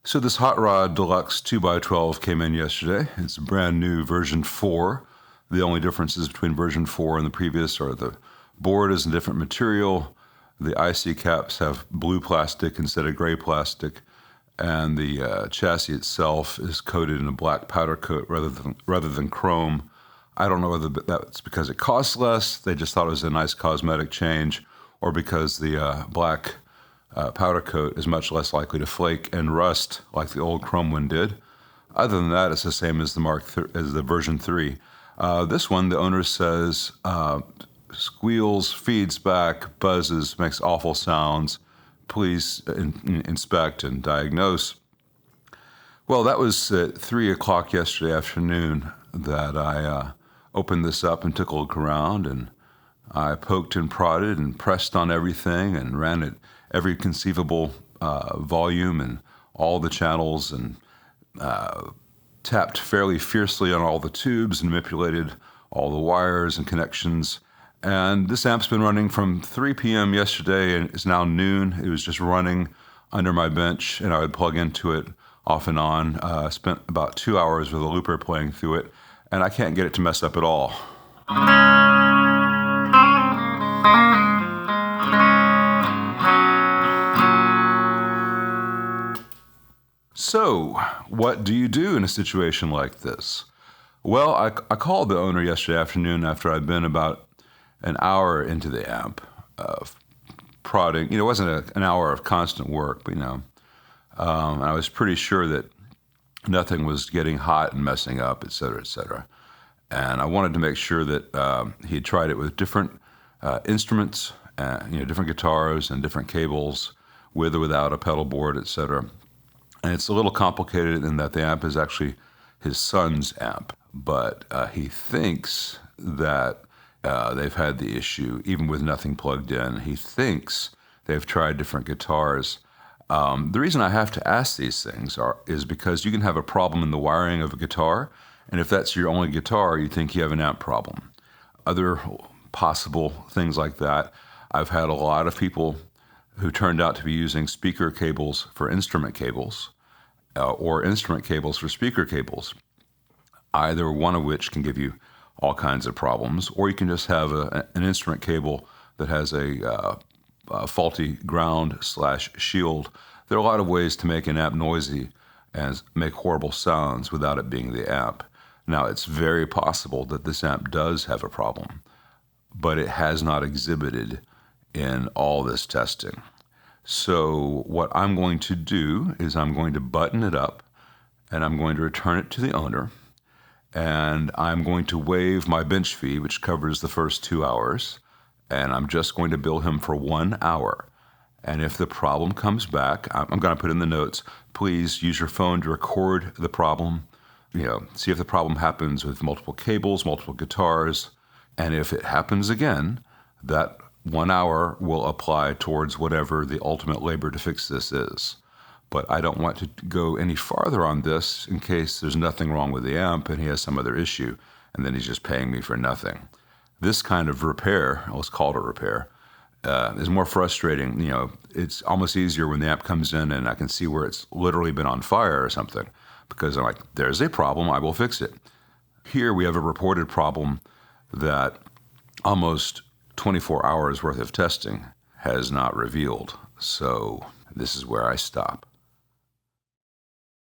So this Hot Rod Deluxe 2x12 came in yesterday. It's a brand new version 4. The only differences between version 4 and the previous are the board is a different material, the IC caps have blue plastic instead of gray plastic, and the chassis itself is coated in a black powder coat rather than chrome. I don't know whether that's because it costs less, they just thought it was a nice cosmetic change, or because the black powder coat is much less likely to flake and rust like the old chrome one did. Other than that, it's the same as the version 3. This one, the owner says, squeals, feeds back, buzzes, makes awful sounds. Please inspect and diagnose. Well, that was at 3 o'clock yesterday afternoon that I opened this up and took a look around, and I poked and prodded and pressed on everything and ran it every conceivable volume and all the channels, and tapped fairly fiercely on all the tubes and manipulated all the wires and connections. And this amp's been running from 3 p.m. yesterday, and it's now noon. It was just running under my bench, and I would plug into it off and on. Spent about 2 hours with a looper playing through it, and I can't get it to mess up at all. So, what do you do in a situation like this? Well, I called the owner yesterday afternoon after I'd been about an hour into the amp, prodding. It wasn't an hour of constant work, but I was pretty sure that nothing was getting hot and messing up, et cetera, et cetera. And I wanted to make sure that he had tried it with different instruments, different guitars and different cables, with or without a pedal board, et cetera. And it's a little complicated in that the amp is actually his son's amp, but he thinks that they've had the issue even with nothing plugged in. He thinks they've tried different guitars. The reason I have to ask these things is because you can have a problem in the wiring of a guitar, and if that's your only guitar, you think you have an amp problem. Other possible things like that, I've had a lot of people who turned out to be using speaker cables for instrument cables, or instrument cables for speaker cables, either one of which can give you all kinds of problems, or you can just have an instrument cable that has a faulty ground/shield. There are a lot of ways to make an amp noisy and make horrible sounds without it being the amp. Now, it's very possible that this amp does have a problem, but it has not exhibited in all this testing. So what I'm going to do is I'm going to button it up, and I'm going to return it to the owner, and I'm going to waive my bench fee, which covers the first 2 hours, and I'm just going to bill him for 1 hour. And if the problem comes back, I'm going to put in the notes, please use your phone to record the problem, see if the problem happens with multiple cables, multiple guitars, and if it happens again, that 1 hour will apply towards whatever the ultimate labor to fix this is. But I don't want to go any farther on this in case there's nothing wrong with the amp and he has some other issue, and then he's just paying me for nothing. This kind of repair, let's call it a repair, is more frustrating. It's almost easier when the amp comes in and I can see where it's literally been on fire or something, because I'm like, there's a problem, I will fix it. Here we have a reported problem that almost 24 hours worth of testing has not revealed. So this is where I stop.